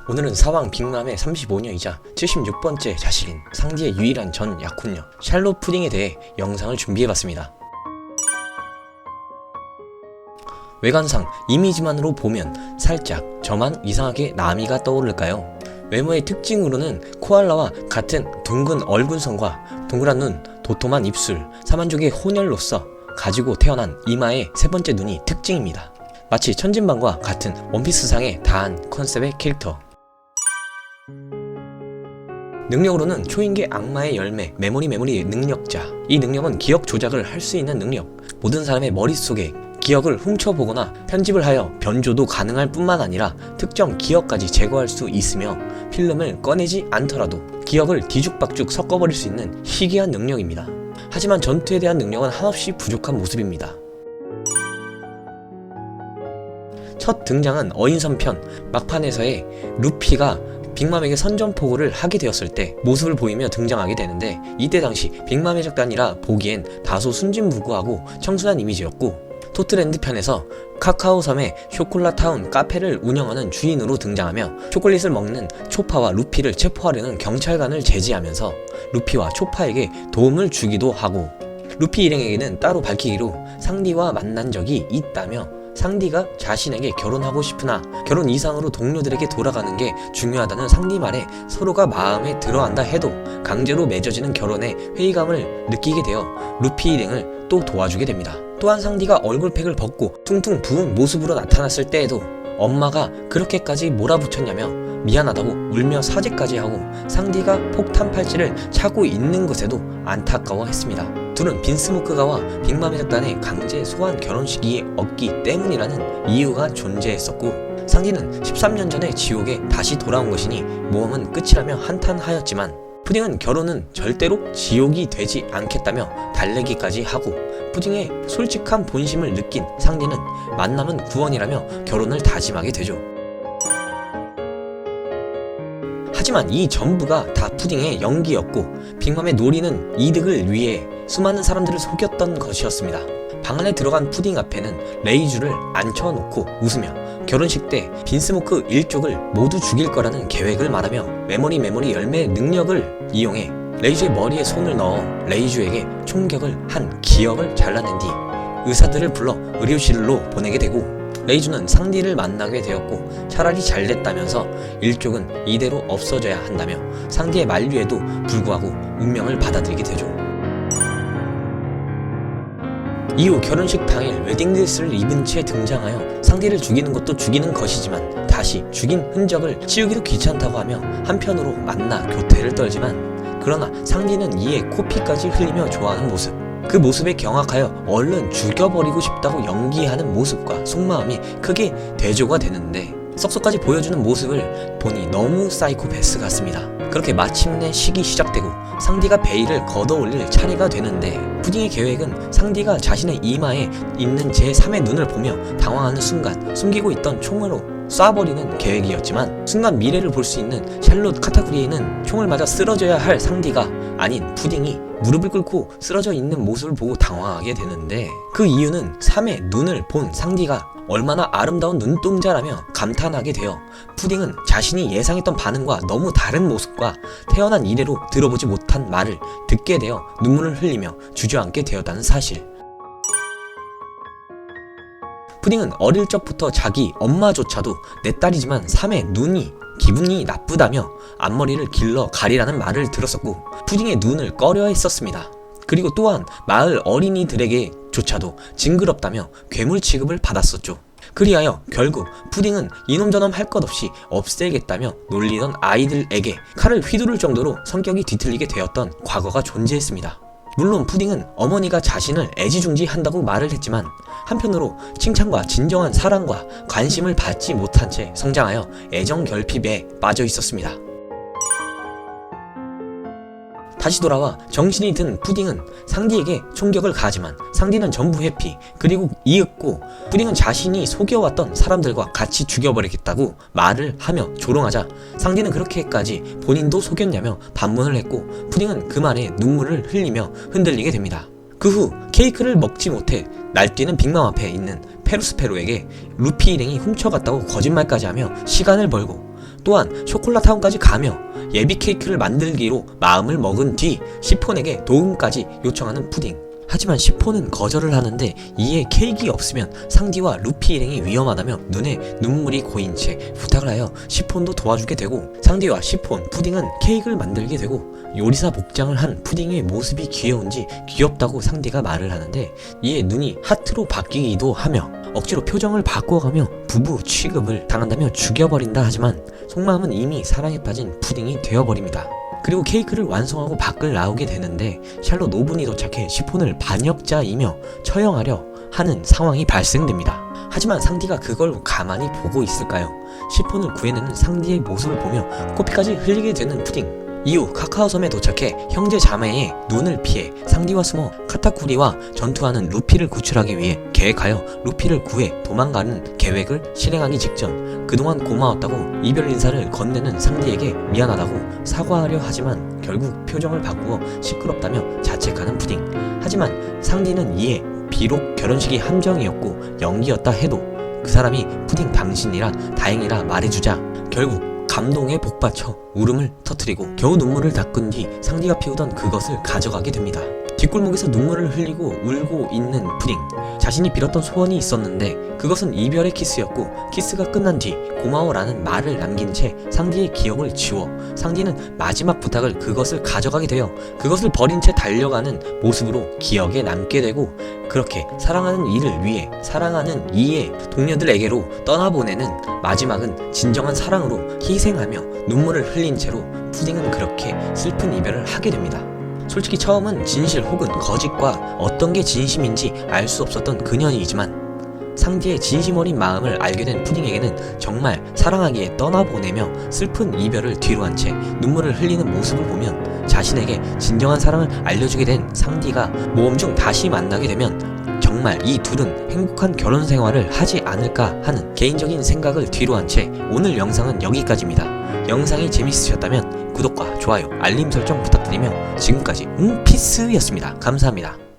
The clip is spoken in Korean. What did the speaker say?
오늘은 사왕 빅맘의 35녀이자 76번째 자식인 상디의 유일한 전 약혼녀 샬롯 푸딩에 대해 영상을 준비해봤습니다. 외관상 이미지만으로 보면 살짝 저만 이상하게 나미가 떠오를까요? 외모의 특징으로는 코알라와 같은 둥근 얼굴선과 동그란 눈, 도톰한 입술, 사만족의 혼혈로서 가지고 태어난 이마의 세 번째 눈이 특징입니다. 마치 천진반과 같은 원피스상의 다한 컨셉의 캐릭터. 능력으로는 초인계 악마의 열매 메모리 능력자. 이 능력은 기억 조작을 할 수 있는 능력. 모든 사람의 머릿속에 기억을 훔쳐보거나 편집을 하여 변조도 가능할 뿐만 아니라 특정 기억까지 제거할 수 있으며 필름을 꺼내지 않더라도 기억을 뒤죽박죽 섞어버릴 수 있는 희귀한 능력입니다. 하지만 전투에 대한 능력은 한없이 부족한 모습입니다. 첫 등장은 어인선 편 막판에서의 루피가 빅맘에게 선전포고를 하게 되었을 때 모습을 보이며 등장하게 되는데, 이때 당시 빅맘의 작단이라 보기엔 다소 순진무구하고 청순한 이미지였고, 토트랜드 편에서 카카오섬의 쇼콜라타운 카페를 운영하는 주인으로 등장하며 초콜릿을 먹는 초파와 루피를 체포하려는 경찰관을 제지하면서 루피와 초파에게 도움을 주기도 하고, 루피 일행에게는 따로 밝히기로 상디와 만난 적이 있다며 상디가 자신에게 결혼하고 싶으나 결혼 이상으로 동료들에게 돌아가는 게 중요하다는 상디 말에 서로가 마음에 들어한다 해도 강제로 맺어지는 결혼에 회의감을 느끼게 되어 루피 일행을 또 도와주게 됩니다. 또한 상디가 얼굴팩을 벗고 퉁퉁 부은 모습으로 나타났을 때에도 엄마가 그렇게까지 몰아붙였냐며 미안하다고 울며 사죄까지 하고 상디가 폭탄 팔찌를 차고 있는 것에도 안타까워했습니다. 둘은 빈스모크가와 빅맘의 작단의 강제 소환 결혼식이 없기 때문이라는 이유가 존재했었고, 상디는 13년 전에 지옥에 다시 돌아온 것이니 모험은 끝이라며 한탄하였지만 푸딩은 결혼은 절대로 지옥이 되지 않겠다며 달래기까지 하고, 푸딩의 솔직한 본심을 느낀 상디는 만남은 구원이라며 결혼을 다짐하게 되죠. 하지만 이 전부가 다 푸딩의 연기였고, 빅맘의 노리는 이득을 위해 수많은 사람들을 속였던 것이었습니다. 방 안에 들어간 푸딩 앞에는 레이주를 앉혀놓고 웃으며 결혼식 때 빈스모크 일족을 모두 죽일 거라는 계획을 말하며 메모리 열매 능력을 이용해 레이주의 머리에 손을 넣어 레이주에게 총격을 한 기억을 잘라낸 뒤 의사들을 불러 의료실로 보내게 되고, 레이주는 상디를 만나게 되었고 차라리 잘됐다면서 일족은 이대로 없어져야 한다며 상디의 만류에도 불구하고 운명을 받아들이게 되죠. 이후 결혼식 당일 웨딩드레스를 입은 채 등장하여 상디를 죽이는 것도 죽이는 것이지만 다시 죽인 흔적을 치우기도 귀찮다고 하며 한편으로 만나 교태를 떨지만, 그러나 상디는 이에 코피까지 흘리며 좋아하는 모습, 그 모습에 경악하여 얼른 죽여버리고 싶다고 연기하는 모습과 속마음이 크게 대조가 되는데, 썩썩까지 보여주는 모습을 보니 너무 사이코패스 같습니다. 그렇게 마침내 식이 시작되고 상디가 베일을 걷어올릴 차례가 되는데, 푸딩의 계획은 상디가 자신의 이마에 있는 제3의 눈을 보며 당황하는 순간 숨기고 있던 총으로 쏴버리는 계획이었지만, 순간 미래를 볼 수 있는 샬롯 카타쿠리에는 총을 맞아 쓰러져야 할 상디가 아닌 푸딩이 무릎을 꿇고 쓰러져 있는 모습을 보고 당황하게 되는데, 그 이유는 3의 눈을 본 상디가 얼마나 아름다운 눈동자라며 감탄하게 되어 푸딩은 자신이 예상했던 반응과 너무 다른 모습과 태어난 이래로 들어보지 못한 말을 듣게 되어 눈물을 흘리며 주저앉게 되었다는 사실. 푸딩은 어릴 적부터 자기 엄마조차도 내 딸이지만 3의 눈이 기분이 나쁘다며 앞머리를 길러 가리라는 말을 들었었고, 푸딩의 눈을 꺼려 했었습니다. 그리고 또한 마을 어린이들에게조차도 징그럽다며 괴물 취급을 받았었죠. 그리하여 결국 푸딩은 이놈저놈 할 것 없이 없애겠다며 놀리던 아이들에게 칼을 휘두를 정도로 성격이 뒤틀리게 되었던 과거가 존재했습니다. 물론 푸딩은 어머니가 자신을 애지중지한다고 말을 했지만 한편으로 칭찬과 진정한 사랑과 관심을 받지 못한 채 성장하여 애정 결핍에 빠져 있었습니다. 다시 돌아와 정신이 든 푸딩은 상디에게 총격을 가하지만 상디는 전부 회피, 그리고 이윽고 푸딩은 자신이 속여왔던 사람들과 같이 죽여버리겠다고 말을 하며 조롱하자 상디는 그렇게까지 본인도 속였냐며 반문을 했고, 푸딩은 그 말에 눈물을 흘리며 흔들리게 됩니다. 그 후 케이크를 먹지 못해 날뛰는 빅맘 앞에 있는 페루스페로에게 루피 일행이 훔쳐갔다고 거짓말까지 하며 시간을 벌고, 또한 쇼콜라타운까지 가며 예비 케이크를 만들기로 마음을 먹은 뒤 시폰에게 도움까지 요청하는 푸딩. 하지만 시폰은 거절을 하는데 이에 케이크가 없으면 상디와 루피 일행이 위험하다며 눈에 눈물이 고인 채 부탁을 하여 시폰도 도와주게 되고, 상디와 시폰, 푸딩은 케이크를 만들게 되고, 요리사 복장을 한 푸딩의 모습이 귀여운지 귀엽다고 상디가 말을 하는데 이에 눈이 하트로 바뀌기도 하며 억지로 표정을 바꿔가며 부부 취급을 당한다며 죽여버린다 하지만 속마음은 이미 사랑에 빠진 푸딩이 되어버립니다. 그리고 케이크를 완성하고 밖을 나오게 되는데 샬롯 노분이 도착해 시폰을 반역자이며 처형하려 하는 상황이 발생됩니다. 하지만 상디가 그걸 가만히 보고 있을까요? 시폰을 구해내는 상디의 모습을 보며 코피까지 흘리게 되는 푸딩. 이후 카카오섬에 도착해 형제 자매의 눈을 피해 상디와 숨어 카타쿠리와 전투하는 루피를 구출하기 위해 계획하여 루피를 구해 도망가는 계획을 실행하기 직전 그동안 고마웠다고 이별 인사를 건네는 상디에게 미안하다고 사과하려 하지만 결국 표정을 바꾸어 시끄럽다며 자책하는 푸딩. 하지만 상디는 이에 비록 결혼식이 함정이었고 연기였다 해도 그 사람이 푸딩 당신이라 다행이라 말해주자 결국 감동에 복받쳐 울음을 터뜨리고 겨우 눈물을 닦은 뒤 상디가 피우던 그것을 가져가게 됩니다. 뒷골목에서 눈물을 흘리고 울고 있는 푸딩. 자신이 빌었던 소원이 있었는데 그것은 이별의 키스였고 키스가 끝난 뒤 고마워라는 말을 남긴 채 상디의 기억을 지워 상디는 마지막 부탁을 그것을 가져가게 되어 그것을 버린 채 달려가는 모습으로 기억에 남게 되고, 그렇게 사랑하는 이를 위해 사랑하는 이의 동료들에게로 떠나보내는 마지막은 진정한 사랑으로 희생하며 눈물을 흘린 채로 푸딩은 그렇게 슬픈 이별을 하게 됩니다. 솔직히 처음은 진실 혹은 거짓과 어떤 게 진심인지 알 수 없었던 그년이지만 상디의 진심 어린 마음을 알게 된 푸딩에게는 정말 사랑하기에 떠나보내며 슬픈 이별을 뒤로 한 채 눈물을 흘리는 모습을 보면 자신에게 진정한 사랑을 알려주게 된 상디가 모험 중 다시 만나게 되면 정말 이 둘은 행복한 결혼 생활을 하지 않을까 하는 개인적인 생각을 뒤로 한 채 오늘 영상은 여기까지입니다. 영상이 재밌으셨다면 구독과 좋아요, 알림 설정 부탁드리며 지금까지 피스였습니다. 감사합니다.